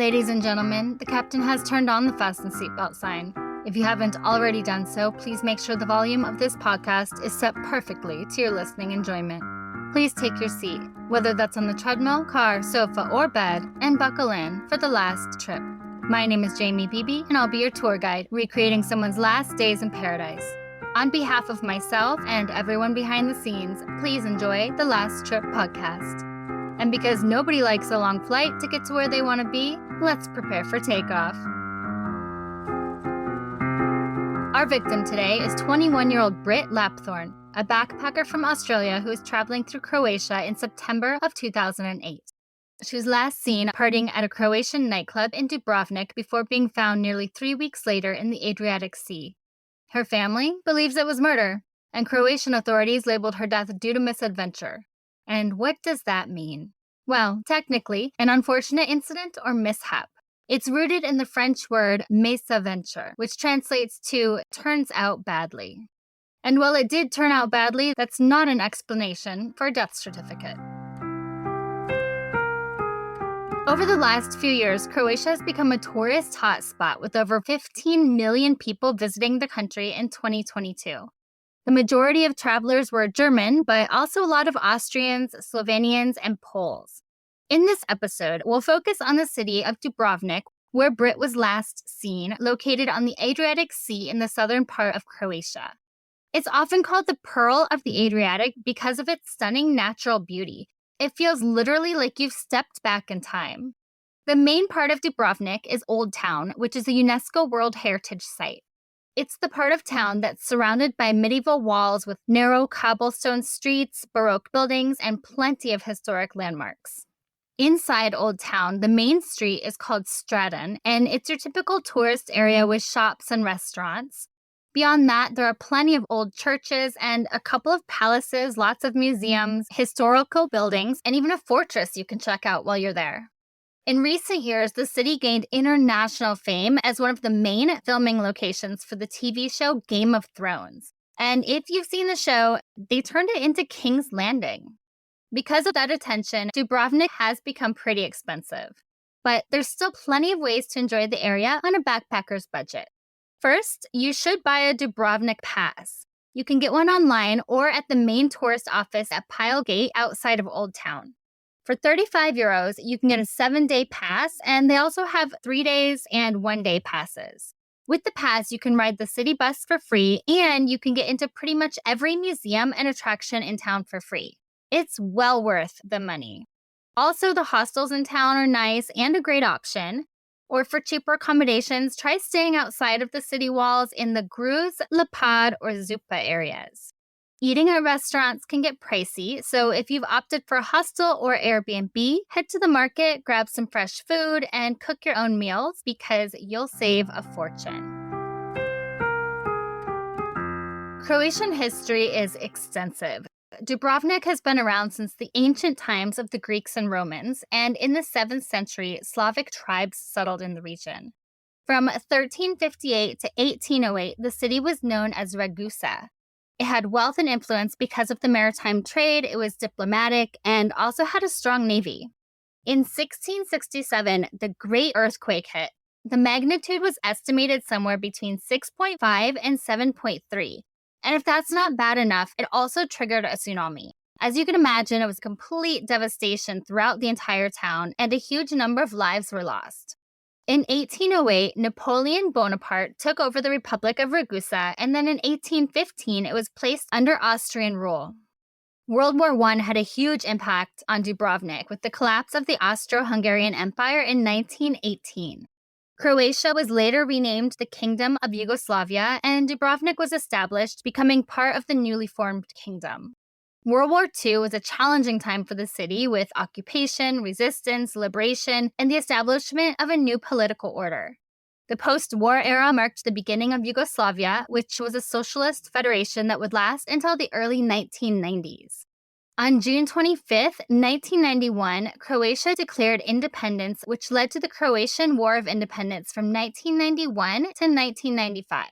Ladies and gentlemen, the captain has turned on the fasten seatbelt sign. If you haven't already done so, please make sure the volume of this podcast is set perfectly to your listening enjoyment. Please take your seat, whether that's on the treadmill, car, sofa, or bed, and buckle in for the last trip. My name is Jamie Beebe, and I'll be your tour guide, recreating someone's last days in paradise. On behalf of myself and everyone behind the scenes, please enjoy the Last Trip podcast. And because nobody likes a long flight to get to where they want to be, let's prepare for takeoff. Our victim today is 21-year-old Britt Lapthorne, a backpacker from Australia who is traveling through Croatia in September of 2008. She was last seen partying at a Croatian nightclub in Dubrovnik before being found nearly 3 weeks later in the Adriatic Sea. Her family believes it was murder, and Croatian authorities labeled her death due to misadventure. And what does that mean? Well, technically, an unfortunate incident or mishap. It's rooted in the French word misadventure, which translates to turns out badly. And while it did turn out badly, that's not an explanation for a death certificate. Over the last few years, Croatia has become a tourist hotspot with over 15 million people visiting the country in 2022. The majority of travelers were German, but also a lot of Austrians, Slovenians, and Poles. In this episode, we'll focus on the city of Dubrovnik, where Britt was last seen, located on the Adriatic Sea in the southern part of Croatia. It's often called the Pearl of the Adriatic because of its stunning natural beauty. It feels literally like you've stepped back in time. The main part of Dubrovnik is Old Town, which is a UNESCO World Heritage Site. It's the part of town that's surrounded by medieval walls with narrow cobblestone streets, Baroque buildings, and plenty of historic landmarks. Inside Old Town, the main street is called Shrouded, and it's your typical tourist area with shops and restaurants. Beyond that, there are plenty of old churches and a couple of palaces, lots of museums, historical buildings, and even a fortress you can check out while you're there. In recent years, the city gained international fame as one of the main filming locations for the TV show Game of Thrones. And if you've seen the show, they turned it into King's Landing. Because of that attention, Dubrovnik has become pretty expensive. But there's still plenty of ways to enjoy the area on a backpacker's budget. First, you should buy a Dubrovnik pass. You can get one online or at the main tourist office at Pile Gate outside of Old Town. For 35 euros, you can get a 7-day pass, and they also have 3 days and 1-day passes. With the pass, you can ride the city bus for free, and you can get into pretty much every museum and attraction in town for free. It's well worth the money. Also, the hostels in town are nice and a great option. Or for cheaper accommodations, try staying outside of the city walls in the Gruz, Lapad, or Zupa areas. Eating at restaurants can get pricey, so if you've opted for a hostel or Airbnb, head to the market, grab some fresh food, and cook your own meals because you'll save a fortune. Croatian history is extensive. Dubrovnik has been around since the ancient times of the Greeks and Romans, and in the 7th century, Slavic tribes settled in the region. From 1358 to 1808, the city was known as Ragusa. It had wealth and influence because of the maritime trade, it was diplomatic, and also had a strong navy. In 1667, the Great Earthquake hit. The magnitude was estimated somewhere between 6.5 and 7.3. And if that's not bad enough, it also triggered a tsunami. As you can imagine, it was complete devastation throughout the entire town, and a huge number of lives were lost. In 1808, Napoleon Bonaparte took over the Republic of Ragusa, and then in 1815, it was placed under Austrian rule. World War I had a huge impact on Dubrovnik with the collapse of the Austro-Hungarian Empire in 1918. Croatia was later renamed the Kingdom of Yugoslavia, and Dubrovnik was established, becoming part of the newly formed kingdom. World War II was a challenging time for the city with occupation, resistance, liberation, and the establishment of a new political order. The post-war era marked the beginning of Yugoslavia, which was a socialist federation that would last until the early 1990s. On June 25, 1991, Croatia declared independence, which led to the Croatian War of Independence from 1991 to 1995.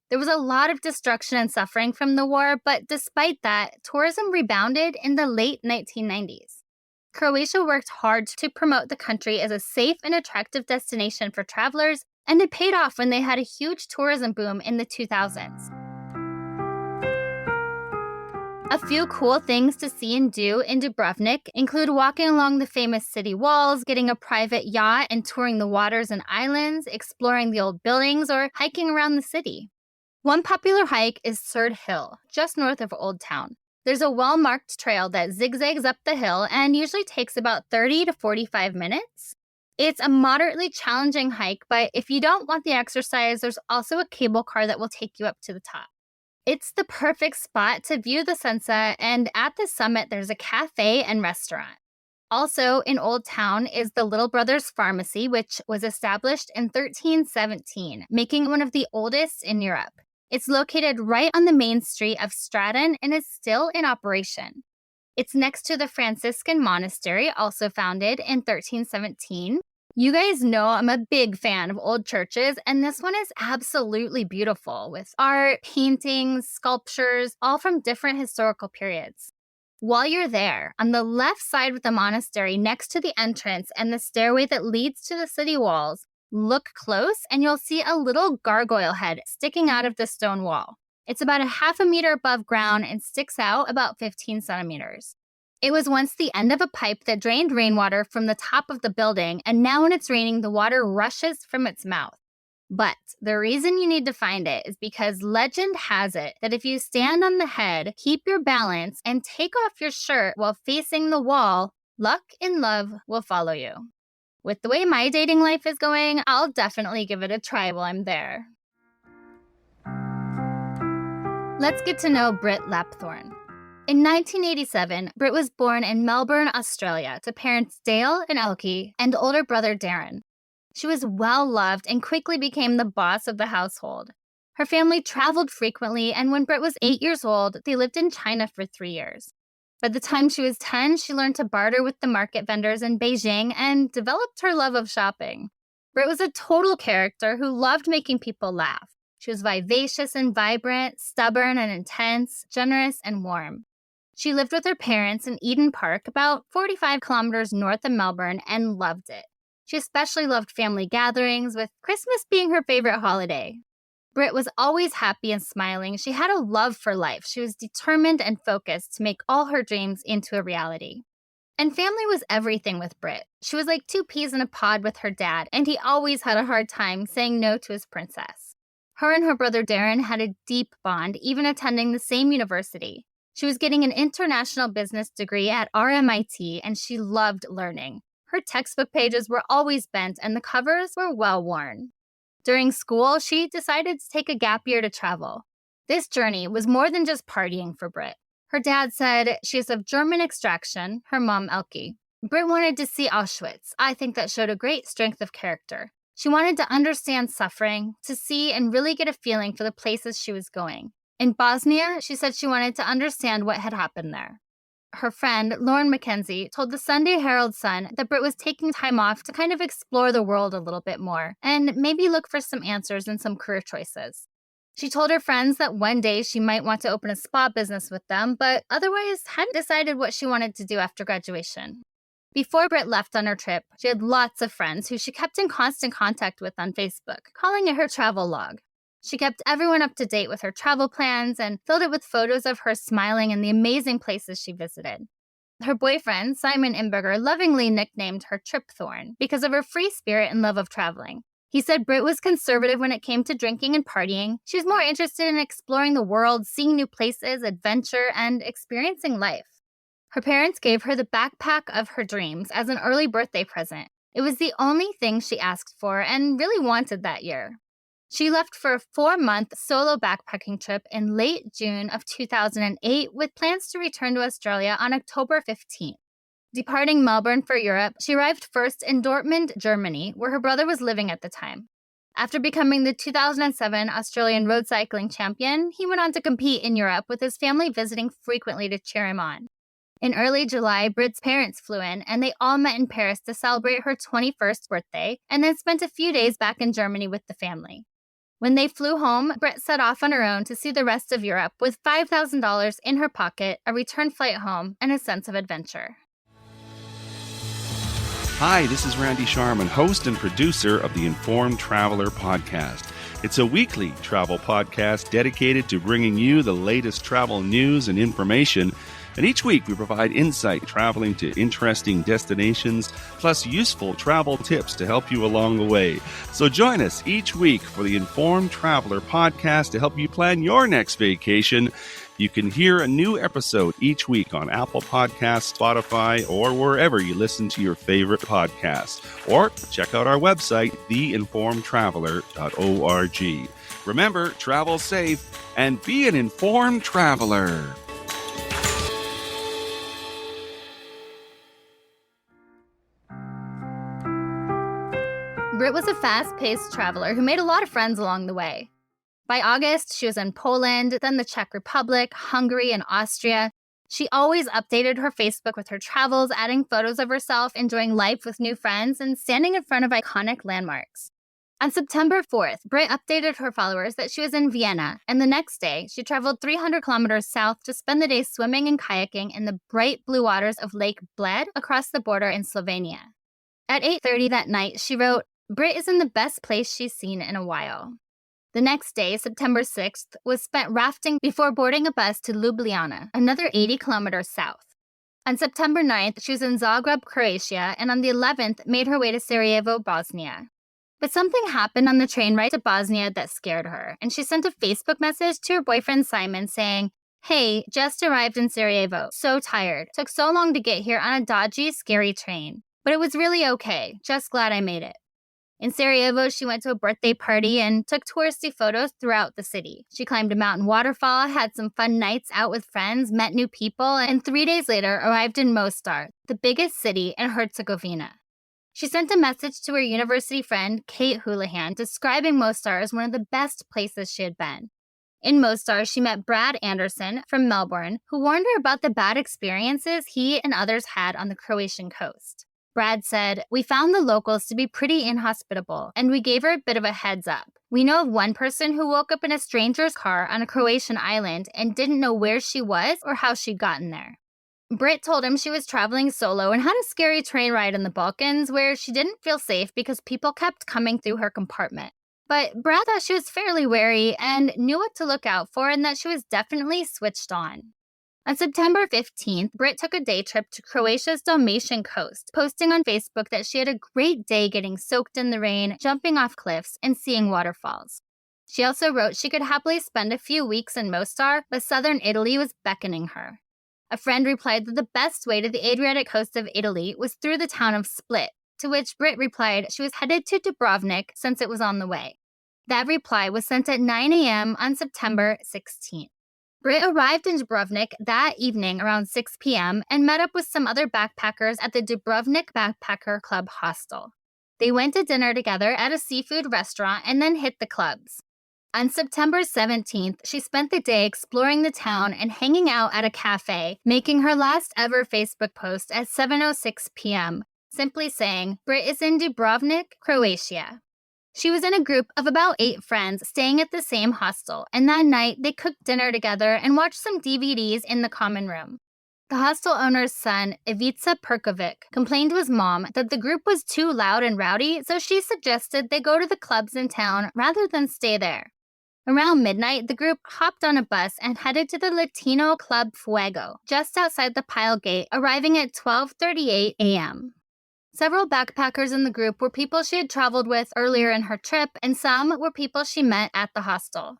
There was a lot of destruction and suffering from the war, but despite that, tourism rebounded in the late 1990s. Croatia worked hard to promote the country as a safe and attractive destination for travelers, and it paid off when they had a huge tourism boom in the 2000s. A few cool things to see and do in Dubrovnik include walking along the famous city walls, getting a private yacht and touring the waters and islands, exploring the old buildings, or hiking around the city. One popular hike is Surd Hill, just north of Old Town. There's a well-marked trail that zigzags up the hill and usually takes about 30 to 45 minutes. It's a moderately challenging hike, but if you don't want the exercise, there's also a cable car that will take you up to the top. It's the perfect spot to view the sunset, and at the summit, there's a cafe and restaurant. Also, in Old Town is the Little Brothers Pharmacy, which was established in 1317, making it one of the oldest in Europe. It's located right on the main street of Stratton and is still in operation. It's next to the Franciscan monastery, also founded in 1317. You guys know I'm a big fan of old churches, and this one is absolutely beautiful with art, paintings, sculptures, all from different historical periods. While you're there, on the left side of the monastery next to the entrance and the stairway that leads to the city walls, look close and you'll see a little gargoyle head sticking out of the stone wall. It's about a half a meter above ground and sticks out about 15 centimeters. It was once the end of a pipe that drained rainwater from the top of the building, and now when it's raining, the water rushes from its mouth. But the reason you need to find it is because legend has it that if you stand on the head, keep your balance, and take off your shirt while facing the wall, luck and love will follow you. With the way my dating life is going, I'll definitely give it a try while I'm there. Let's get to know Britt Lapthorne. In 1987, Britt was born in Melbourne, Australia, to parents Dale and Elkie and older brother Darren. She was well-loved and quickly became the boss of the household. Her family traveled frequently, and when Britt was 8 years old, they lived in China for 3 years. By the time she was 10, she learned to barter with the market vendors in Beijing and developed her love of shopping. Britt was a total character who loved making people laugh. She was vivacious and vibrant, stubborn and intense, generous and warm. She lived with her parents in Eden Park, about 45 kilometers north of Melbourne, and loved it. She especially loved family gatherings, with Christmas being her favorite holiday. Britt was always happy and smiling. She had a love for life. She was determined and focused to make all her dreams into a reality. And family was everything with Britt. She was like two peas in a pod with her dad, and he always had a hard time saying no to his princess. Her and her brother Darren had a deep bond, even attending the same university. She was getting an international business degree at RMIT, and she loved learning. Her textbook pages were always bent, and the covers were well worn. During school, she decided to take a gap year to travel. This journey was more than just partying for Britt. Her dad said she is of German extraction, her mom Elkie. Britt wanted to see Auschwitz. I think that showed a great strength of character. She wanted to understand suffering, to see and really get a feeling for the places she was going. In Bosnia, she said she wanted to understand what had happened there. Her friend, Lauren Mackenzie, told the Sunday Herald-Sun that Britt was taking time off to kind of explore the world a little bit more and maybe look for some answers and some career choices. She told her friends that one day she might want to open a spa business with them, but otherwise hadn't decided what she wanted to do after graduation. Before Britt left on her trip, she had lots of friends who she kept in constant contact with on Facebook, calling it her travel log. She kept everyone up to date with her travel plans and filled it with photos of her smiling and the amazing places she visited. Her boyfriend, Simon Imberger, lovingly nicknamed her Trip Thorn because of her free spirit and love of traveling. He said Britt was conservative when it came to drinking and partying. She was more interested in exploring the world, seeing new places, adventure, and experiencing life. Her parents gave her the backpack of her dreams as an early birthday present. It was the only thing she asked for and really wanted that year. She left for a 4-month solo backpacking trip in late June of 2008 with plans to return to Australia on October 15th. Departing Melbourne for Europe, she arrived first in Dortmund, Germany, where her brother was living at the time. After becoming the 2007 Australian road cycling champion, he went on to compete in Europe with his family visiting frequently to cheer him on. In early July, Britt's parents flew in, and they all met in Paris to celebrate her 21st birthday, and then spent a few days back in Germany with the family. When they flew home, Britt set off on her own to see the rest of Europe with $5,000 in her pocket, a return flight home, and a sense of adventure. Hi, this is Randy Sharman, host and producer of the Informed Traveler podcast. It's a weekly travel podcast dedicated to bringing you the latest travel news and information. And each week we provide insight traveling to interesting destinations, plus useful travel tips to help you along the way. So join us each week for the Informed Traveler podcast to help you plan your next vacation. You can hear a new episode each week on Apple Podcasts, Spotify, or wherever you listen to your favorite podcasts. Or check out our website, theinformedtraveler.org. Remember, travel safe and be an informed traveler. Britt was a fast-paced traveler who made a lot of friends along the way. By August, she was in Poland, then the Czech Republic, Hungary, and Austria. She always updated her Facebook with her travels, adding photos of herself enjoying life with new friends and standing in front of iconic landmarks. On September 4th, Britt updated her followers that she was in Vienna, and the next day, she traveled 300 kilometers south to spend the day swimming and kayaking in the bright blue waters of Lake Bled across the border in Slovenia. At 8:30 that night, she wrote, "Britt is in the best place she's seen in a while." The next day, September 6th, was spent rafting before boarding a bus to Ljubljana, another 80 kilometers south. On September 9th, she was in Zagreb, Croatia, and on the 11th, made her way to Sarajevo, Bosnia. But something happened on the train ride to Bosnia that scared her, and she sent a Facebook message to her boyfriend Simon saying, "Hey, just arrived in Sarajevo. So tired. Took so long to get here on a dodgy, scary train. But it was really okay. Just glad I made it." In Sarajevo, she went to a birthday party and took touristy photos throughout the city. She climbed a mountain waterfall, had some fun nights out with friends, met new people, and 3 days later arrived in Mostar, the biggest city in Herzegovina. She sent a message to her university friend, Kate Houlihan, describing Mostar as one of the best places she had been. In Mostar, she met Brad Anderson from Melbourne, who warned her about the bad experiences he and others had on the Croatian coast. Brad said, "We found the locals to be pretty inhospitable, and we gave her a bit of a heads up. We know of one person who woke up in a stranger's car on a Croatian island and didn't know where she was or how she'd gotten there." Britt told him she was traveling solo and had a scary train ride in the Balkans where she didn't feel safe because people kept coming through her compartment. But Brad thought she was fairly wary and knew what to look out for and that she was definitely switched on. On September 15th, Britt took a day trip to Croatia's Dalmatian coast, posting on Facebook that she had a great day getting soaked in the rain, jumping off cliffs, and seeing waterfalls. She also wrote she could happily spend a few weeks in Mostar, but southern Italy was beckoning her. A friend replied that the best way to the Adriatic coast of Italy was through the town of Split, to which Britt replied she was headed to Dubrovnik since it was on the way. That reply was sent at 9 a.m. on September 16th. Britt arrived in Dubrovnik that evening around 6 p.m. and met up with some other backpackers at the Dubrovnik Backpacker Club hostel. They went to dinner together at a seafood restaurant and then hit the clubs. On September 17th, she spent the day exploring the town and hanging out at a cafe, making her last ever Facebook post at 7:06 p.m., simply saying, "Britt is in Dubrovnik, Croatia." She was in a group of about 8 friends staying at the same hostel, and that night they cooked dinner together and watched some DVDs in the common room. The hostel owner's son, Ivica Perkovic, complained to his mom that the group was too loud and rowdy, so she suggested they go to the clubs in town rather than stay there. Around midnight, the group hopped on a bus and headed to the Latino Club Fuego, just outside the Pile Gate, arriving at 12:38 a.m. Several backpackers in the group were people she had traveled with earlier in her trip, and some were people she met at the hostel.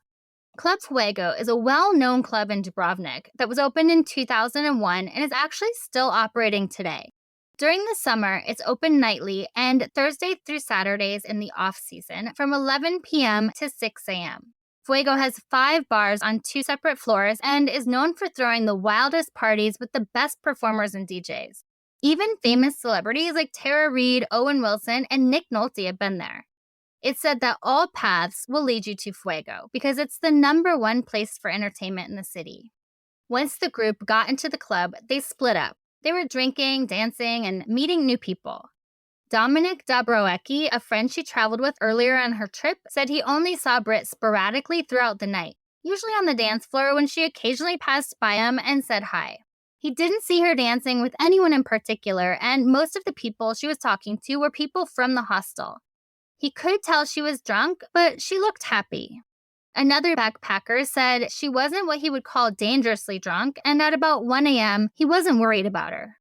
Club Fuego is a well-known club in Dubrovnik that was opened in 2001 and is actually still operating today. During the summer, it's open nightly and Thursday through Saturdays in the off-season from 11 p.m. to 6 a.m. Fuego has 5 bars on 2 separate floors and is known for throwing the wildest parties with the best performers and DJs. Even famous celebrities like Tara Reid, Owen Wilson, and Nick Nolte have been there. It's said that all paths will lead you to Fuego because it's the #1 place for entertainment in the city. Once the group got into the club, they split up. They were drinking, dancing, and meeting new people. Dominic Dabrowski, a friend she traveled with earlier on her trip, said he only saw Britt sporadically throughout the night, usually on the dance floor when she occasionally passed by him and said hi. He didn't see her dancing with anyone in particular, and most of the people she was talking to were people from the hostel. He could tell she was drunk, but she looked happy. Another backpacker said she wasn't what he would call dangerously drunk, and at about 1 a.m., he wasn't worried about her.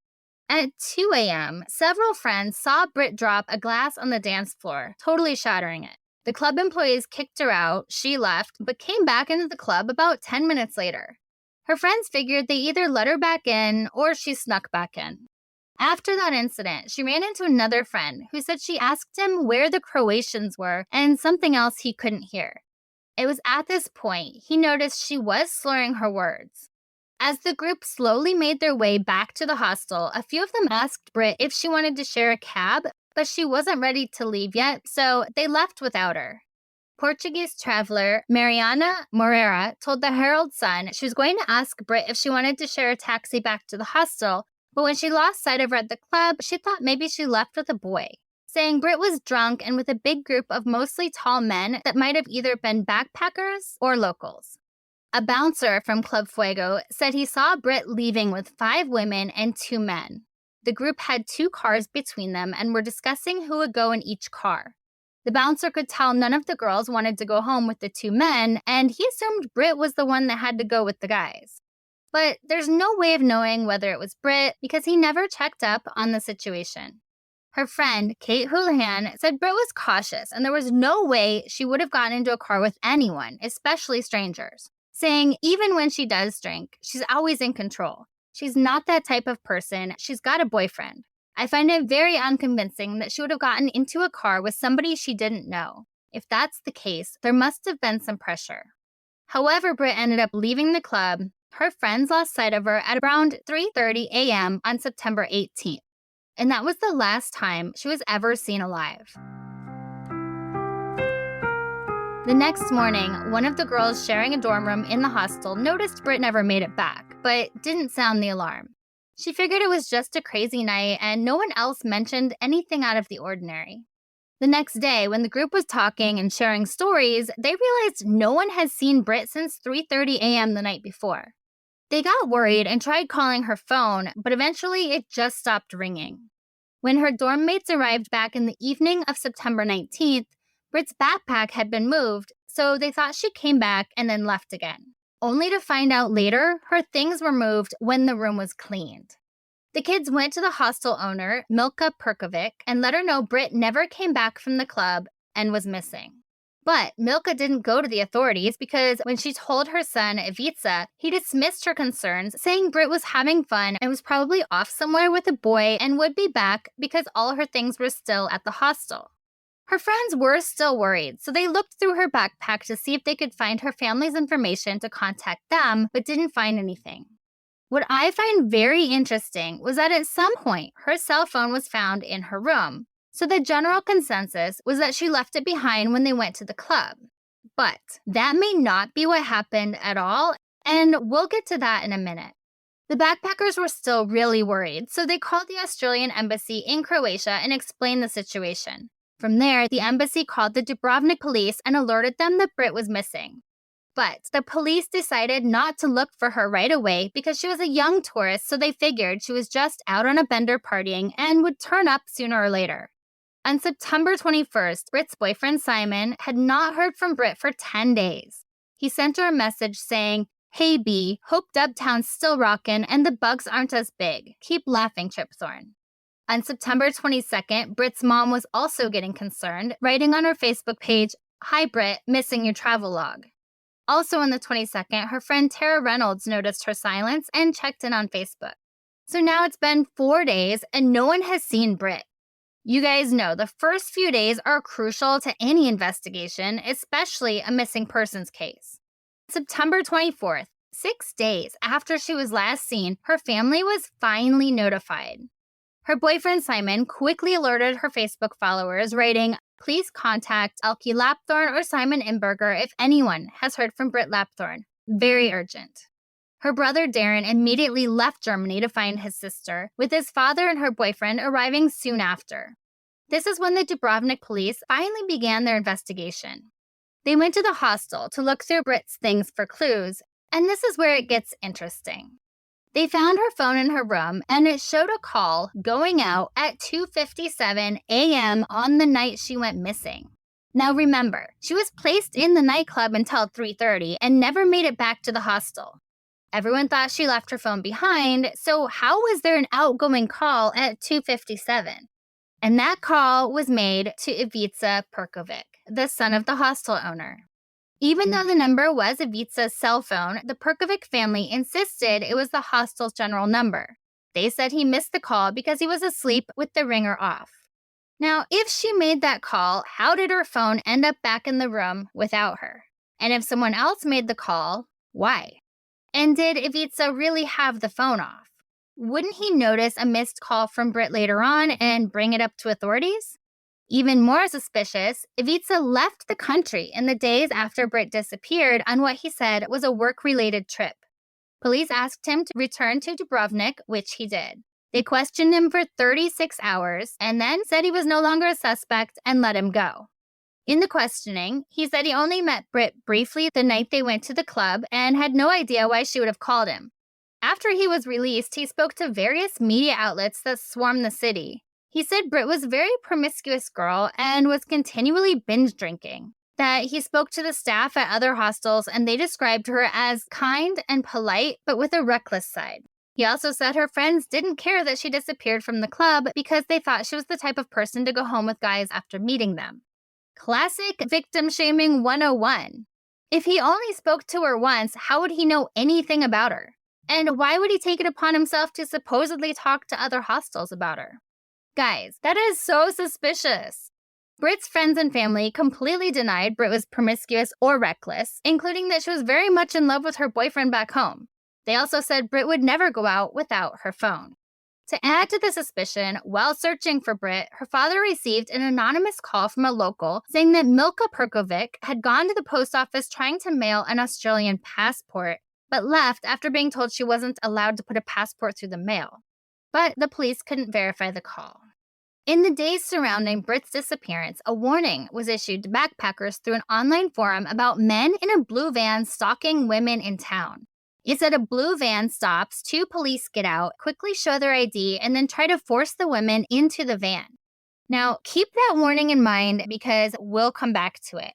At 2 a.m., several friends saw Britt drop a glass on the dance floor, totally shattering it. The club employees kicked her out, she left, but came back into the club about 10 minutes later. Her friends figured they either let her back in or she snuck back in. After that incident, she ran into another friend who said she asked him where the Croatians were and something else he couldn't hear. It was at this point he noticed she was slurring her words. As the group slowly made their way back to the hostel, a few of them asked Britt if she wanted to share a cab, but she wasn't ready to leave yet, so they left without her. Portuguese traveler Mariana Moreira told the Herald Sun she was going to ask Britt if she wanted to share a taxi back to the hostel, but when she lost sight of her at the club, she thought maybe she left with a boy, saying Britt was drunk and with a big group of mostly tall men that might have either been backpackers or locals. A bouncer from Club Fuego said he saw Britt leaving with 5 women and 2 men. The group had 2 cars between them and were discussing who would go in each car. The bouncer could tell none of the girls wanted to go home with the 2 men, and he assumed Britt was the one that had to go with the guys. But there's no way of knowing whether it was Britt because he never checked up on the situation. Her friend, Kate Houlihan, said Britt was cautious and there was no way she would have gotten into a car with anyone, especially strangers, saying even when she does drink, she's always in control. She's not that type of person. She's got a boyfriend. I find it very unconvincing that she would have gotten into a car with somebody she didn't know. If that's the case, there must have been some pressure. However, Britt ended up leaving the club. Her friends lost sight of her at around 3:30 a.m. on September 18th. And that was the last time she was ever seen alive. The next morning, one of the girls sharing a dorm room in the hostel noticed Britt never made it back, but didn't sound the alarm. She figured it was just a crazy night and no one else mentioned anything out of the ordinary. The next day, when the group was talking and sharing stories, they realized no one had seen Britt since 3:30 a.m. the night before. They got worried and tried calling her phone, but eventually it just stopped ringing. When her dorm mates arrived back in the evening of September 19th, Britt's backpack had been moved, so they thought she came back and then left again. Only to find out later, her things were moved when the room was cleaned. The kids went to the hostel owner, Milka Perkovic, and let her know Britt never came back from the club and was missing. But Milka didn't go to the authorities because when she told her son, Ivica, he dismissed her concerns, saying Britt was having fun and was probably off somewhere with a boy and would be back because all her things were still at the hostel. Her friends were still worried, so they looked through her backpack to see if they could find her family's information to contact them, but didn't find anything. What I find very interesting was that at some point, her cell phone was found in her room, so the general consensus was that she left it behind when they went to the club. But that may not be what happened at all, and we'll get to that in a minute. The backpackers were still really worried, so they called the Australian embassy in Croatia and explained the situation. From there, the embassy called the Dubrovnik police and alerted them that Britt was missing. But the police decided not to look for her right away because she was a young tourist, so they figured she was just out on a bender partying and would turn up sooner or later. On September 21st, Britt's boyfriend Simon had not heard from Britt for 10 days. He sent her a message saying, "Hey B, hope Dubtown's still rockin' and the bugs aren't as big. Keep laughing, Tripthorn." On September 22nd, Britt's mom was also getting concerned, writing on her Facebook page, "Hi Britt, missing your travel log." Also on the 22nd, her friend Tara Reynolds noticed her silence and checked in on Facebook. So now it's been 4 days and no one has seen Britt. You guys know the first few days are crucial to any investigation, especially a missing persons case. September 24th, 6 days after she was last seen, her family was finally notified. Her boyfriend Simon quickly alerted her Facebook followers, writing, "Please contact Elke Lapthorne or Simon Imberger if anyone has heard from Britt Lapthorne. Very urgent." Her brother Darren immediately left Germany to find his sister, with his father and her boyfriend arriving soon after. This is when the Dubrovnik police finally began their investigation. They went to the hostel to look through Britt's things for clues, and this is where it gets interesting. They found her phone in her room, and it showed a call going out at 2:57 a.m. on the night she went missing. Now remember, she was placed in the nightclub until 3:30 and never made it back to the hostel. Everyone thought she left her phone behind, so how was there an outgoing call at 2:57? And that call was made to Ivica Perkovic, the son of the hostel owner. Even though the number was Ivica's cell phone, the Perkovic family insisted it was the hostel's general number. They said he missed the call because he was asleep with the ringer off. Now, if she made that call, how did her phone end up back in the room without her? And if someone else made the call, why? And did Ivica really have the phone off? Wouldn't he notice a missed call from Britt later on and bring it up to authorities? Even more suspicious, Ivica left the country in the days after Britt disappeared on what he said was a work-related trip. Police asked him to return to Dubrovnik, which he did. They questioned him for 36 hours and then said he was no longer a suspect and let him go. In the questioning, he said he only met Britt briefly the night they went to the club and had no idea why she would have called him. After he was released, he spoke to various media outlets that swarmed the city. He said Britt was a very promiscuous girl and was continually binge drinking, that he spoke to the staff at other hostels and they described her as kind and polite, but with a reckless side. He also said her friends didn't care that she disappeared from the club because they thought she was the type of person to go home with guys after meeting them. Classic victim shaming 101. If he only spoke to her once, how would he know anything about her? And why would he take it upon himself to supposedly talk to other hostels about her? Guys, that is so suspicious. Britt's friends and family completely denied Britt was promiscuous or reckless, including that she was very much in love with her boyfriend back home. They also said Britt would never go out without her phone. To add to the suspicion, while searching for Britt, her father received an anonymous call from a local saying that Milka Perkovic had gone to the post office trying to mail an Australian passport, but left after being told she wasn't allowed to put a passport through the mail. But the police couldn't verify the call. In the days surrounding Britt's disappearance, a warning was issued to backpackers through an online forum about men in a blue van stalking women in town. It said a blue van stops, 2 police get out, quickly show their ID, and then try to force the women into the van. Now, keep that warning in mind because we'll come back to it.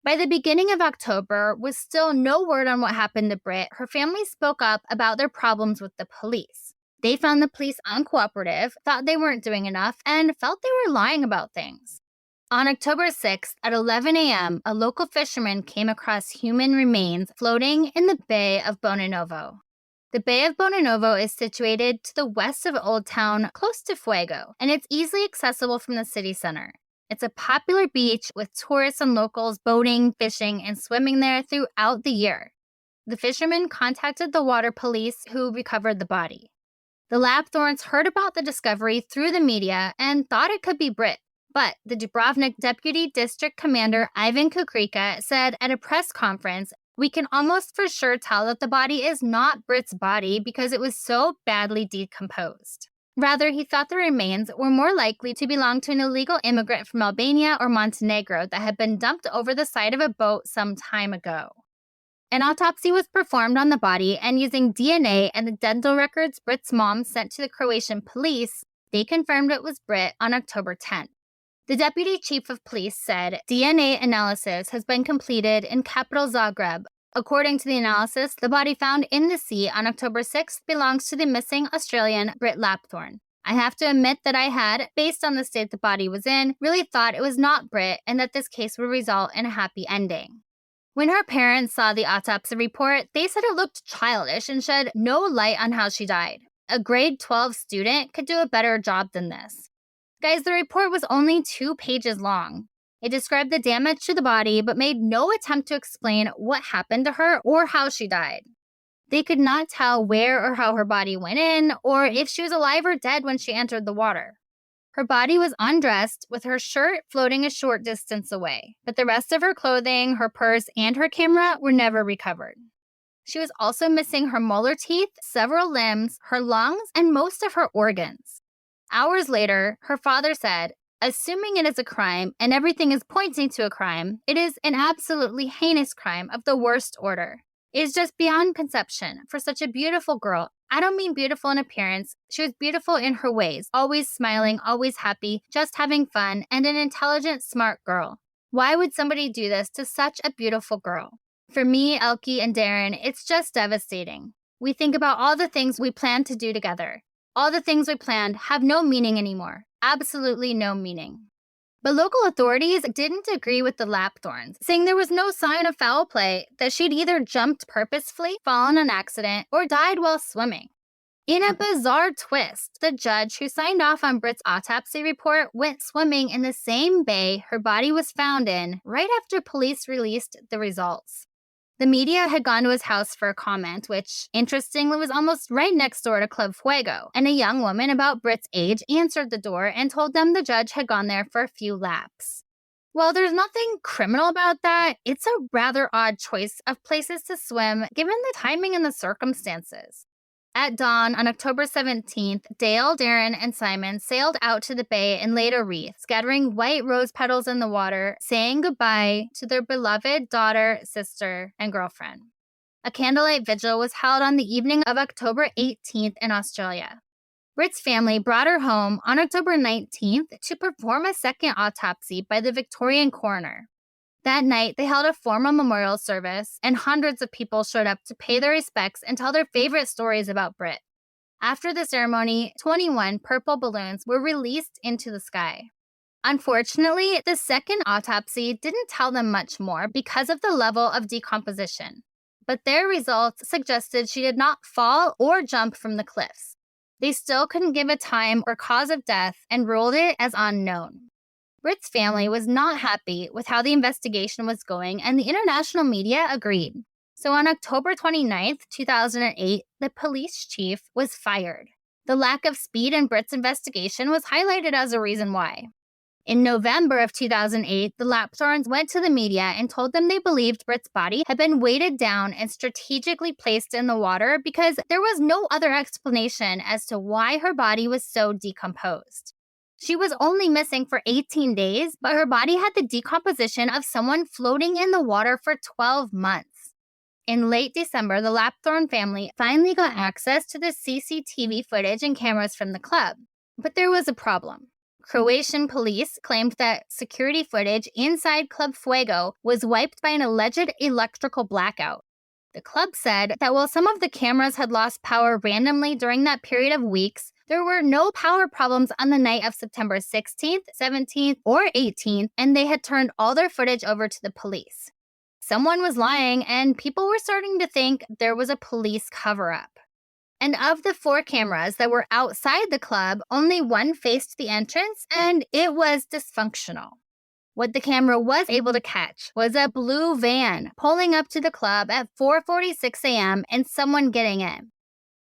By the beginning of October, with still no word on what happened to Britt, her family spoke up about their problems with the police. They found the police uncooperative, thought they weren't doing enough, and felt they were lying about things. On October 6th at 11 a.m., a local fisherman came across human remains floating in the Bay of Bonanovo. The Bay of Bonanovo is situated to the west of Old Town, close to Fuego, and it's easily accessible from the city center. It's a popular beach with tourists and locals boating, fishing, and swimming there throughout the year. The fisherman contacted the water police who recovered the body. The Lapthornes heard about the discovery through the media and thought it could be Britt, but the Dubrovnik Deputy District Commander Ivan Kukrika said at a press conference, "We can almost for sure tell that the body is not Britt's body because it was so badly decomposed. Rather, he thought the remains were more likely to belong to an illegal immigrant from Albania or Montenegro that had been dumped over the side of a boat some time ago." An autopsy was performed on the body, and using DNA and the dental records Britt's mom sent to the Croatian police, they confirmed it was Britt on October 10th. The deputy chief of police said DNA analysis has been completed in capital Zagreb. According to the analysis, the body found in the sea on October 6th belongs to the missing Australian Britt Lapthorne. I have to admit that I had, based on the state the body was in, really thought it was not Britt and that this case would result in a happy ending. When her parents saw the autopsy report, they said it looked childish and shed no light on how she died. A grade 12 student could do a better job than this. Guys, the report was only 2 pages long. It described the damage to the body but made no attempt to explain what happened to her or how she died. They could not tell where or how her body went in or if she was alive or dead when she entered the water. Her body was undressed with her shirt floating a short distance away, but the rest of her clothing, her purse, and her camera were never recovered. She was also missing her molar teeth, several limbs, her lungs, and most of her organs. Hours later, her father said, "Assuming it is a crime and everything is pointing to a crime, it is an absolutely heinous crime of the worst order. It is just beyond conception for such a beautiful girl, I don't mean beautiful in appearance. She was beautiful in her ways, always smiling, always happy, just having fun, and an intelligent, smart girl. Why would somebody do this to such a beautiful girl? For me, Elke, and Darren, it's just devastating. We think about all the things we planned to do together. All the things we planned have no meaning anymore. Absolutely no meaning. But local authorities didn't agree with the Lapthornes, saying there was no sign of foul play, that she'd either jumped purposefully, fallen in an accident, or died while swimming. In a bizarre twist, the judge who signed off on Britt's autopsy report went swimming in the same bay her body was found in right after police released the results. The media had gone to his house for a comment, which, interestingly, was almost right next door to Club Fuego, and a young woman about Britt's age answered the door and told them the judge had gone there for a few laps. While there's nothing criminal about that, it's a rather odd choice of places to swim given the timing and the circumstances. At dawn on October 17th, Dale, Darren, and Simon sailed out to the bay and laid a wreath, scattering white rose petals in the water, saying goodbye to their beloved daughter, sister, and girlfriend. A candlelight vigil was held on the evening of October 18th in Australia. Britt's family brought her home on October 19th to perform a second autopsy by the Victorian coroner. That night, they held a formal memorial service, and hundreds of people showed up to pay their respects and tell their favorite stories about Britt. After the ceremony, 21 purple balloons were released into the sky. Unfortunately, the second autopsy didn't tell them much more because of the level of decomposition, but their results suggested she did not fall or jump from the cliffs. They still couldn't give a time or cause of death and ruled it as unknown. Britt's family was not happy with how the investigation was going, and the international media agreed. So on October 29, 2008, the police chief was fired. The lack of speed in Britt's investigation was highlighted as a reason why. In November of 2008, the Lapthornes went to the media and told them they believed Britt's body had been weighted down and strategically placed in the water because there was no other explanation as to why her body was so decomposed. She was only missing for 18 days, but her body had the decomposition of someone floating in the water for 12 months. In late December, the Lapthorne family finally got access to the CCTV footage and cameras from the club. But there was a problem. Croatian police claimed that security footage inside Club Fuego was wiped by an alleged electrical blackout. The club said that while some of the cameras had lost power randomly during that period of weeks, there were no power problems on the night of September 16th, 17th, or 18th, and they had turned all their footage over to the police. Someone was lying, and people were starting to think there was a police cover-up. And of the 4 cameras that were outside the club, only one faced the entrance, and it was dysfunctional. What the camera was able to catch was a blue van pulling up to the club at 4:46 a.m. and someone getting in.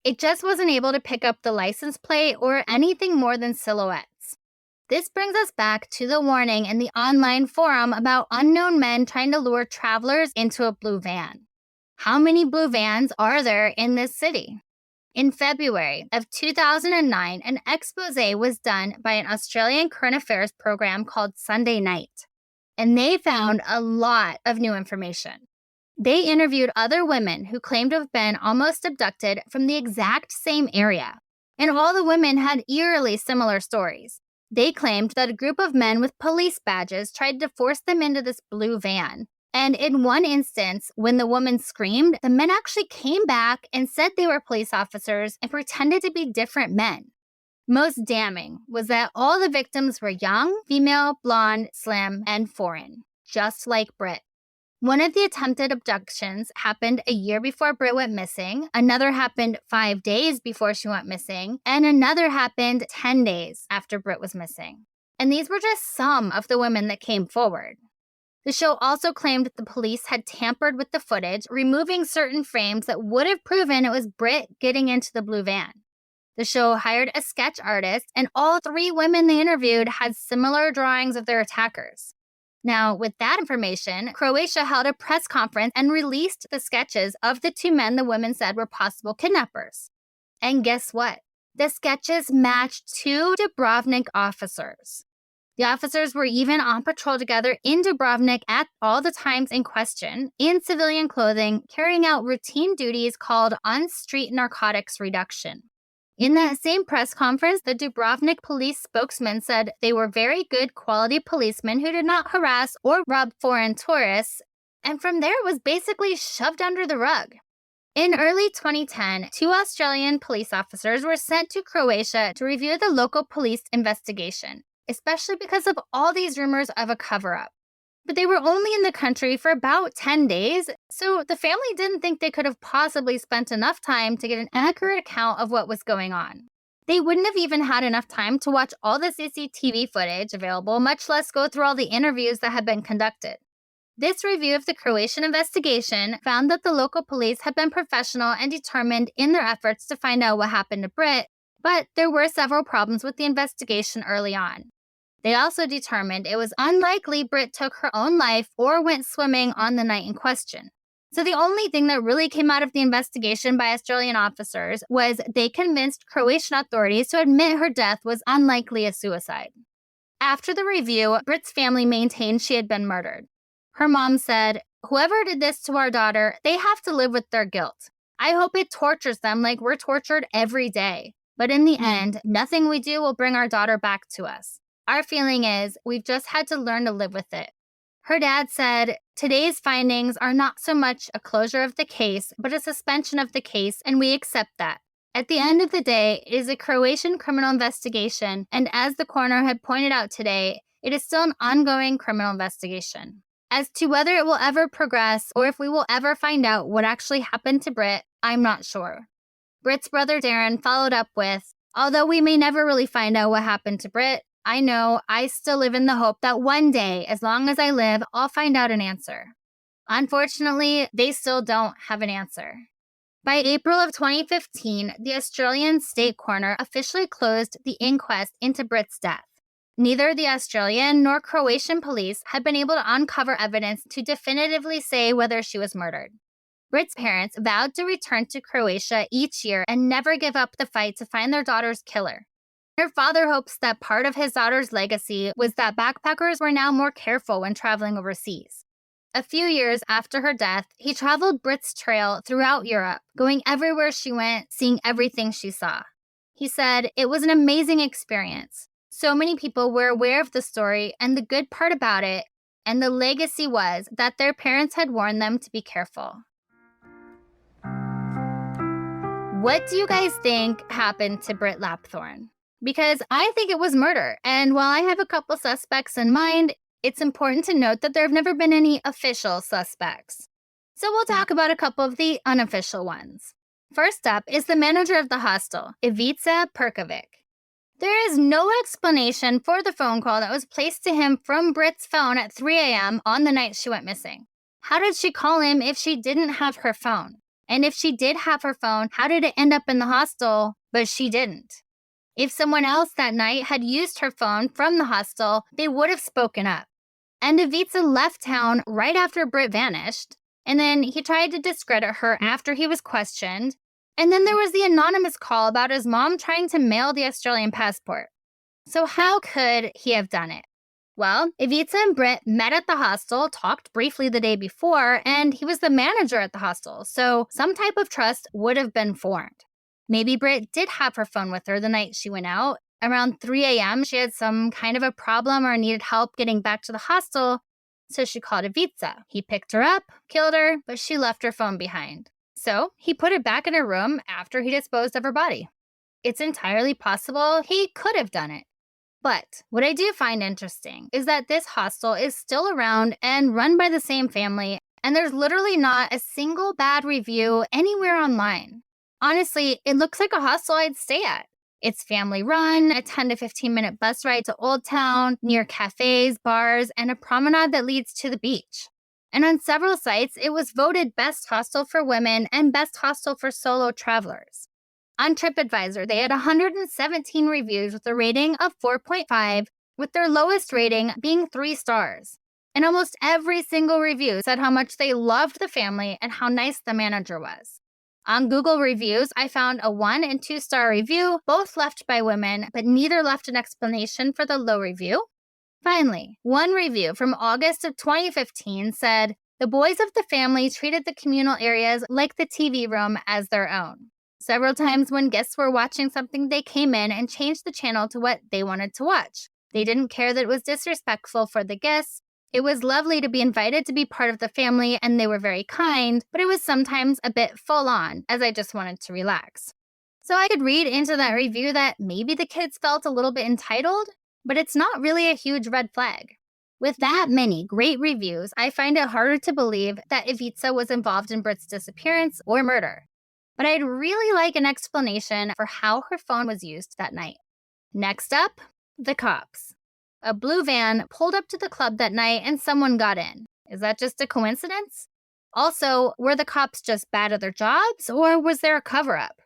It just wasn't able to pick up the license plate or anything more than silhouettes. This brings us back to the warning in the online forum about unknown men trying to lure travelers into a blue van. How many blue vans are there in this city? In February of 2009, an expose was done by an Australian current affairs program called Sunday Night, and they found a lot of new information. They interviewed other women who claimed to have been almost abducted from the exact same area, and all the women had eerily similar stories. They claimed that a group of men with police badges tried to force them into this blue van. And in one instance, when the woman screamed, the men actually came back and said they were police officers and pretended to be different men. Most damning was that all the victims were young, female, blonde, slim, and foreign, just like Britt. One of the attempted abductions happened a year before Britt went missing, another happened 5 days before she went missing, and another happened 10 days after Britt was missing. And these were just some of the women that came forward. The show also claimed that the police had tampered with the footage, removing certain frames that would have proven it was Britt getting into the blue van. The show hired a sketch artist, and all 3 women they interviewed had similar drawings of their attackers. Now, with that information, Croatia held a press conference and released the sketches of the 2 men the women said were possible kidnappers. And guess what? The sketches matched 2 Dubrovnik officers. The officers were even on patrol together in Dubrovnik at all the times in question, in civilian clothing, carrying out routine duties called on-street narcotics reduction. In that same press conference, the Dubrovnik police spokesman said they were very good quality policemen who did not harass or rob foreign tourists, and from there it was basically shoved under the rug. In early 2010, 2 Australian police officers were sent to Croatia to review the local police investigation, especially because of all these rumors of a cover-up. But they were only in the country for about 10 days, so the family didn't think they could have possibly spent enough time to get an accurate account of what was going on. They wouldn't have even had enough time to watch all the CCTV footage available, much less go through all the interviews that had been conducted. This review of the Croatian investigation found that the local police had been professional and determined in their efforts to find out what happened to Britt, but there were several problems with the investigation early on. They also determined it was unlikely Britt took her own life or went swimming on the night in question. So the only thing that really came out of the investigation by Australian officers was they convinced Croatian authorities to admit her death was unlikely a suicide. After the review, Britt's family maintained she had been murdered. Her mom said, "Whoever did this to our daughter, they have to live with their guilt. I hope it tortures them like we're tortured every day. But in the end, nothing we do will bring our daughter back to us. Our feeling is we've just had to learn to live with it." Her dad said, "Today's findings are not so much a closure of the case, but a suspension of the case, and we accept that. At the end of the day, it is a Croatian criminal investigation, and as the coroner had pointed out today, it is still an ongoing criminal investigation. As to whether it will ever progress or if we will ever find out what actually happened to Britt, I'm not sure." Britt's brother Darren followed up with, "Although we may never really find out what happened to Britt, I know I still live in the hope that one day, as long as I live, I'll find out an answer." Unfortunately, they still don't have an answer. By April of 2015, the Australian state coroner officially closed the inquest into Britt's death. Neither the Australian nor Croatian police had been able to uncover evidence to definitively say whether she was murdered. Britt's parents vowed to return to Croatia each year and never give up the fight to find their daughter's killer. Her father hopes that part of his daughter's legacy was that backpackers were now more careful when traveling overseas. A few years after her death, he traveled Britt's trail throughout Europe, going everywhere she went, seeing everything she saw. He said, "It was an amazing experience. So many people were aware of the story and the good part about it, and the legacy was that their parents had warned them to be careful." What do you guys think happened to Britt Lapthorne? Because I think it was murder, and while I have a couple suspects in mind, it's important to note that there have never been any official suspects. So we'll talk about a couple of the unofficial ones. First up is the manager of the hostel, Ivica Perkovic. There is no explanation for the phone call that was placed to him from Britt's phone at 3 a.m. on the night she went missing. How did she call him if she didn't have her phone? And if she did have her phone, how did it end up in the hostel, but she didn't? If someone else that night had used her phone from the hostel, they would have spoken up. And Ivica left town right after Britt vanished, and then he tried to discredit her after he was questioned. And then there was the anonymous call about his mom trying to mail the Australian passport. So how could he have done it? Well, Ivica and Britt met at the hostel, talked briefly the day before, and he was the manager at the hostel, so some type of trust would have been formed. Maybe Britt did have her phone with her the night she went out. Around 3 a.m., she had some kind of a problem or needed help getting back to the hostel, so she called Ivica. He picked her up, killed her, but she left her phone behind. So he put it back in her room after he disposed of her body. It's entirely possible he could have done it. But what I do find interesting is that this hostel is still around and run by the same family, and there's literally not a single bad review anywhere online. Honestly, it looks like a hostel I'd stay at. It's family run, a 10 to 15 minute bus ride to Old Town, near cafes, bars, and a promenade that leads to the beach. And on several sites, it was voted best hostel for women and best hostel for solo travelers. On TripAdvisor, they had 117 reviews with a rating of 4.5, with their lowest rating being 3 stars. And almost every single review said how much they loved the family and how nice the manager was. On Google reviews, I found a 1 and 2 star review, both left by women, but neither left an explanation for the low review. Finally, one review from August of 2015 said, "The boys of the family treated the communal areas like the TV room as their own. Several times when guests were watching something, they came in and changed the channel to what they wanted to watch. They didn't care that it was disrespectful for the guests. It was lovely to be invited to be part of the family, and they were very kind, but it was sometimes a bit full on, as I just wanted to relax." So I could read into that review that maybe the kids felt a little bit entitled, but it's not really a huge red flag. With that many great reviews, I find it harder to believe that Ivica was involved in Britt's disappearance or murder. But I'd really like an explanation for how her phone was used that night. Next up, the cops. A blue van pulled up to the club that night and someone got in. Is that just a coincidence? Also, were the cops just bad at their jobs, or was there a cover-up?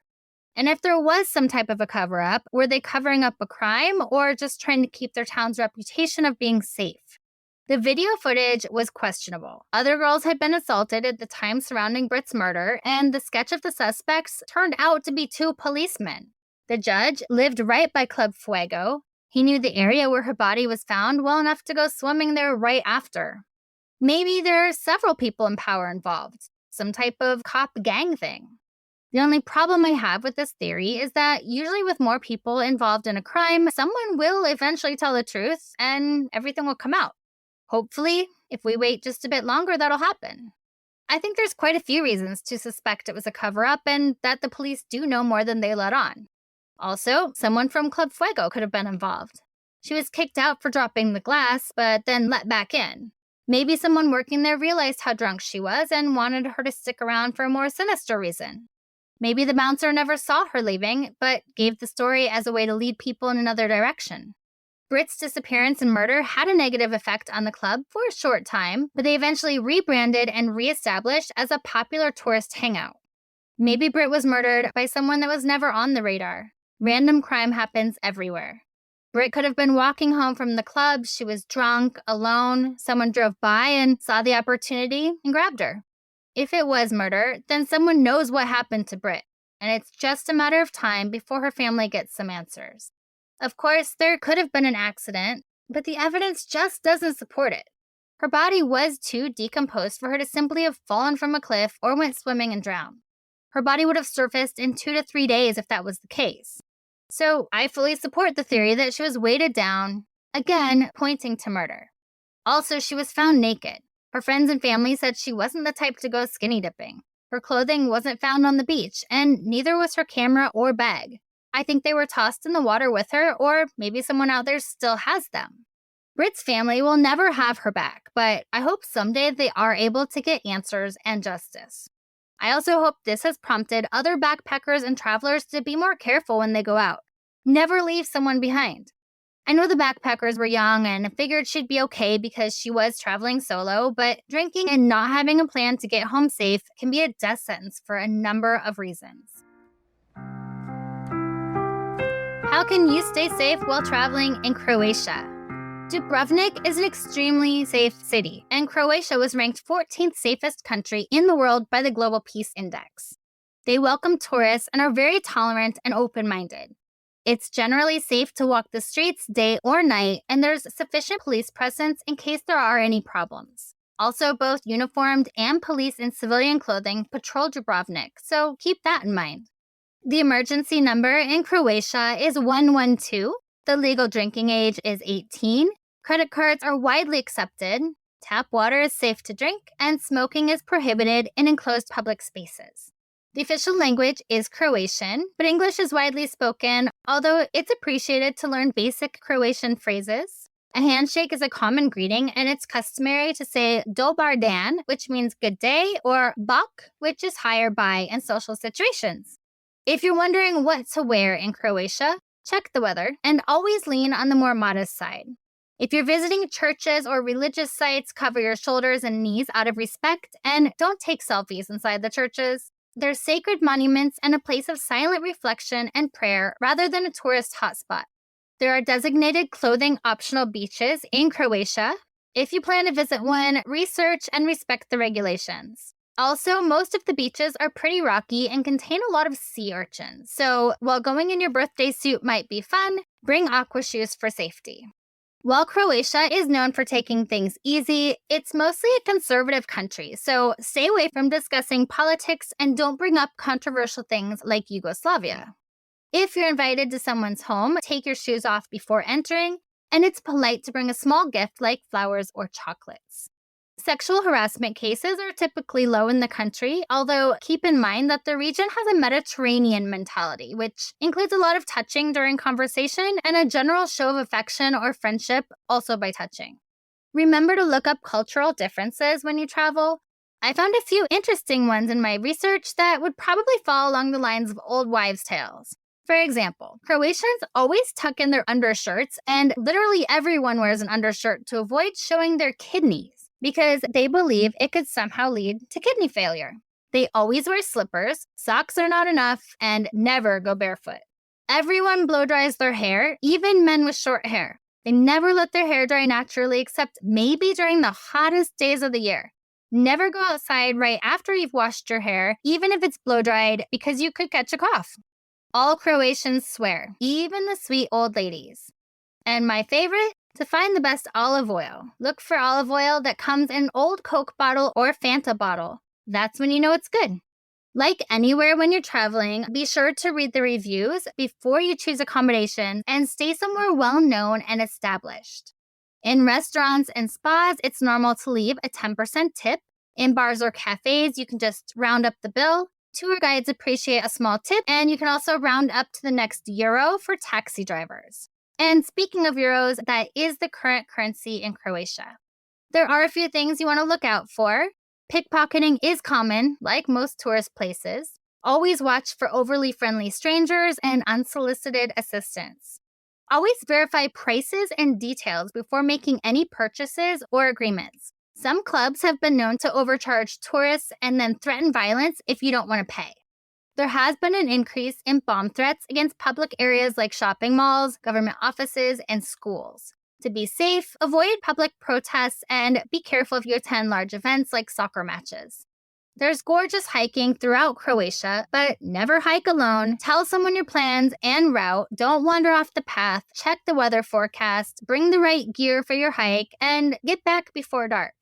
And if there was some type of a cover-up, were they covering up a crime or just trying to keep their town's reputation of being safe? The video footage was questionable. Other girls had been assaulted at the time surrounding Britt's murder, and the sketch of the suspects turned out to be two policemen. The judge lived right by Club Fuego. He knew the area where her body was found well enough to go swimming there right after. Maybe there are several people in power involved, some type of cop gang thing. The only problem I have with this theory is that usually with more people involved in a crime, someone will eventually tell the truth and everything will come out. Hopefully, if we wait just a bit longer, that'll happen. I think there's quite a few reasons to suspect it was a cover-up and that the police do know more than they let on. Also, someone from Club Fuego could have been involved. She was kicked out for dropping the glass, but then let back in. Maybe someone working there realized how drunk she was and wanted her to stick around for a more sinister reason. Maybe the bouncer never saw her leaving, but gave the story as a way to lead people in another direction. Britt's disappearance and murder had a negative effect on the club for a short time, but they eventually rebranded and reestablished as a popular tourist hangout. Maybe Britt was murdered by someone that was never on the radar. Random crime happens everywhere. Britt could have been walking home from the club, she was drunk, alone, someone drove by and saw the opportunity and grabbed her. If it was murder, then someone knows what happened to Britt, and it's just a matter of time before her family gets some answers. Of course, there could have been an accident, but the evidence just doesn't support it. Her body was too decomposed for her to simply have fallen from a cliff or went swimming and drowned. Her body would have surfaced in 2 to 3 days if that was the case. So I fully support the theory that she was weighted down, again, pointing to murder. Also, she was found naked. Her friends and family said she wasn't the type to go skinny dipping. Her clothing wasn't found on the beach, and neither was her camera or bag. I think they were tossed in the water with her, or maybe someone out there still has them. Britt's family will never have her back, but I hope someday they are able to get answers and justice. I also hope this has prompted other backpackers and travelers to be more careful when they go out. Never leave someone behind. I know the backpackers were young and figured she'd be okay because she was traveling solo, but drinking and not having a plan to get home safe can be a death sentence for a number of reasons. How can you stay safe while traveling in Croatia? Dubrovnik is an extremely safe city, and Croatia was ranked 14th safest country in the world by the Global Peace Index. They welcome tourists and are very tolerant and open-minded. It's generally safe to walk the streets day or night, and there's sufficient police presence in case there are any problems. Also, both uniformed and police in civilian clothing patrol Dubrovnik, so keep that in mind. The emergency number in Croatia is 112. The legal drinking age is 18. Credit cards are widely accepted. Tap water is safe to drink, and smoking is prohibited in enclosed public spaces. The official language is Croatian, but English is widely spoken, although it's appreciated to learn basic Croatian phrases. A handshake is a common greeting, and it's customary to say dobar dan, which means good day, or bok, which is hi or bye in social situations. If you're wondering what to wear in Croatia, check the weather and always lean on the more modest side. If you're visiting churches or religious sites, cover your shoulders and knees out of respect, and don't take selfies inside the churches. They're sacred monuments and a place of silent reflection and prayer rather than a tourist hotspot. There are designated clothing optional beaches in Croatia. If you plan to visit one, research and respect the regulations. Also, most of the beaches are pretty rocky and contain a lot of sea urchins. So while going in your birthday suit might be fun, bring aqua shoes for safety. While Croatia is known for taking things easy, it's mostly a conservative country, so stay away from discussing politics and don't bring up controversial things like Yugoslavia. If you're invited to someone's home, take your shoes off before entering, and it's polite to bring a small gift like flowers or chocolates. Sexual harassment cases are typically low in the country, although keep in mind that the region has a Mediterranean mentality, which includes a lot of touching during conversation and a general show of affection or friendship, also by touching. Remember to look up cultural differences when you travel. I found a few interesting ones in my research that would probably fall along the lines of old wives' tales. For example, Croatians always tuck in their undershirts, and literally everyone wears an undershirt to avoid showing their kidneys because they believe it could somehow lead to kidney failure. They always wear slippers, socks are not enough, and never go barefoot. Everyone blow dries their hair, even men with short hair. They never let their hair dry naturally except maybe during the hottest days of the year. Never go outside right after you've washed your hair, even if it's blow dried, because you could catch a cough. All Croatians swear, even the sweet old ladies. And my favorite? To find the best olive oil. Look for olive oil that comes in an old Coke bottle or Fanta bottle. That's when you know it's good. Like anywhere when you're traveling, be sure to read the reviews before you choose accommodation and stay somewhere well-known and established. In restaurants and spas, it's normal to leave a 10% tip. In bars or cafes, you can just round up the bill. Tour guides appreciate a small tip, and you can also round up to the next euro for taxi drivers. And speaking of euros, that is the current currency in Croatia. There are a few things you want to look out for. Pickpocketing is common, like most tourist places. Always watch for overly friendly strangers and unsolicited assistance. Always verify prices and details before making any purchases or agreements. Some clubs have been known to overcharge tourists and then threaten violence if you don't want to pay. There has been an increase in bomb threats against public areas like shopping malls, government offices, and schools. To be safe, avoid public protests and be careful if you attend large events like soccer matches. There's gorgeous hiking throughout Croatia, but never hike alone. Tell someone your plans and route. Don't wander off the path. Check the weather forecast. Bring the right gear for your hike and get back before dark.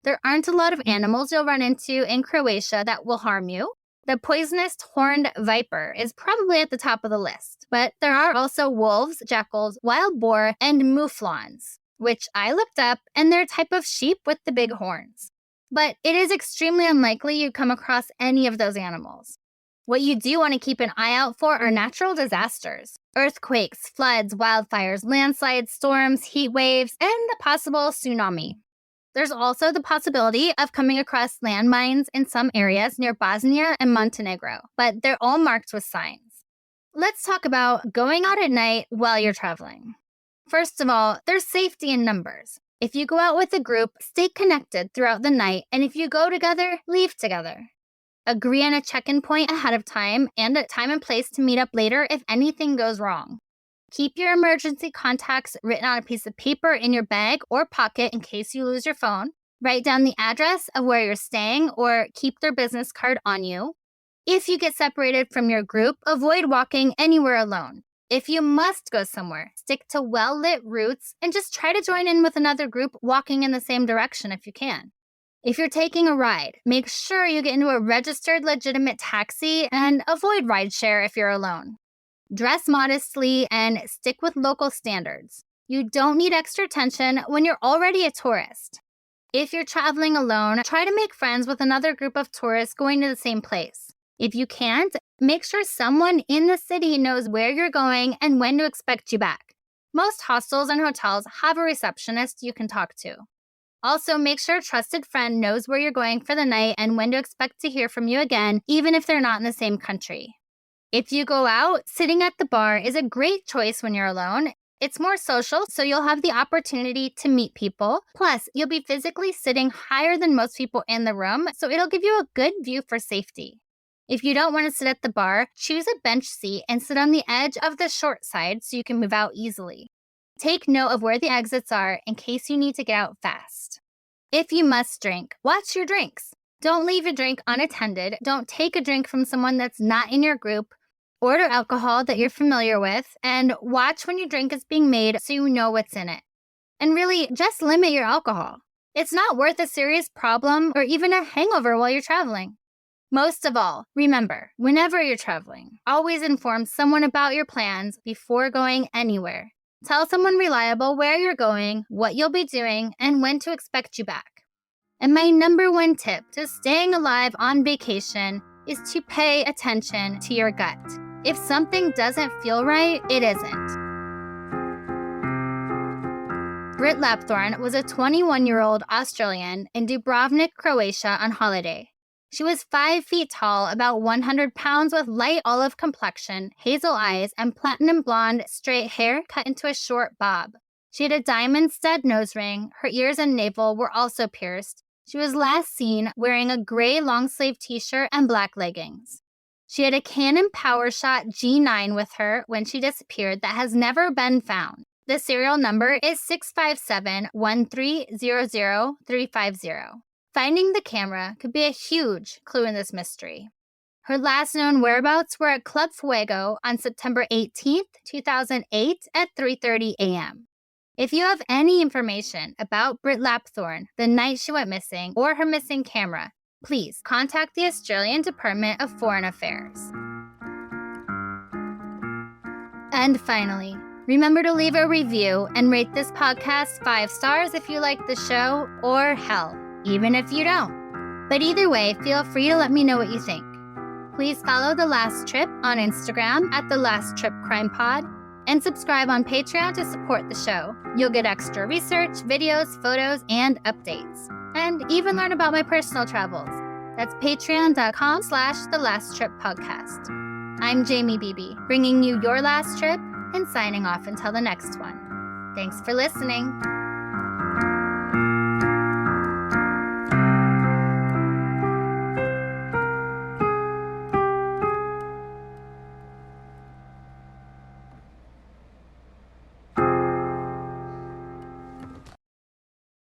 There aren't a lot of animals you'll run into in Croatia that will harm you. The poisonous horned viper is probably at the top of the list, but there are also wolves, jackals, wild boar, and mouflons, which I looked up, and they're a type of sheep with the big horns. But it is extremely unlikely you come across any of those animals. What you do want to keep an eye out for are natural disasters: earthquakes, floods, wildfires, landslides, storms, heat waves, and the possible tsunami. There's also the possibility of coming across landmines in some areas near Bosnia and Montenegro, but they're all marked with signs. Let's talk about going out at night while you're traveling. First of all, there's safety in numbers. If you go out with a group, stay connected throughout the night, and if you go together, leave together. Agree on a check-in point ahead of time and a time and place to meet up later if anything goes wrong. Keep your emergency contacts written on a piece of paper in your bag or pocket in case you lose your phone. Write down the address of where you're staying or keep their business card on you. If you get separated from your group, avoid walking anywhere alone. If you must go somewhere, stick to well-lit routes and just try to join in with another group walking in the same direction if you can. If you're taking a ride, make sure you get into a registered legitimate taxi and avoid rideshare if you're alone. Dress modestly and stick with local standards. You don't need extra attention when you're already a tourist. If you're traveling alone, try to make friends with another group of tourists going to the same place. If you can't, make sure someone in the city knows where you're going and when to expect you back. Most hostels and hotels have a receptionist you can talk to. Also, make sure a trusted friend knows where you're going for the night and when to expect to hear from you again, even if they're not in the same country. If you go out, sitting at the bar is a great choice when you're alone. It's more social, so you'll have the opportunity to meet people. Plus, you'll be physically sitting higher than most people in the room, so it'll give you a good view for safety. If you don't want to sit at the bar, choose a bench seat and sit on the edge of the short side so you can move out easily. Take note of where the exits are in case you need to get out fast. If you must drink, watch your drinks. Don't leave a drink unattended. Don't take a drink from someone that's not in your group. Order alcohol that you're familiar with, and watch when your drink is being made so you know what's in it. And really, just limit your alcohol. It's not worth a serious problem or even a hangover while you're traveling. Most of all, remember, whenever you're traveling, always inform someone about your plans before going anywhere. Tell someone reliable where you're going, what you'll be doing, and when to expect you back. And my number one tip to staying alive on vacation is to pay attention to your gut. If something doesn't feel right, it isn't. Britt Lapthorne was a 21-year-old Australian in Dubrovnik, Croatia on holiday. She was 5 feet tall, about 100 pounds, with light olive complexion, hazel eyes, and platinum blonde straight hair cut into a short bob. She had a diamond stud nose ring. Her ears and navel were also pierced. She was last seen wearing a gray long-sleeve t-shirt and black leggings. She had a Canon PowerShot G9 with her when she disappeared that has never been found. The serial number is 657-1300350. Finding the camera could be a huge clue in this mystery. Her last known whereabouts were at Club Fuego on September 18, 2008 at 3:30 a.m. If you have any information about Britt Lapthorne, the night she went missing, or her missing camera, please contact the Australian Department of Foreign Affairs. And finally, remember to leave a review and rate this podcast 5 stars if you like the show, or hell, even if you don't. But either way, feel free to let me know what you think. Please follow The Last Trip on Instagram at The Last Trip Crime Pod, and subscribe on Patreon to support the show. You'll get extra research, videos, photos, and updates, and even learn about my personal travels. That's patreon.com/The Last Trip Podcast. I'm Jamie Beebe, bringing you your last trip and signing off until the next one. Thanks for listening.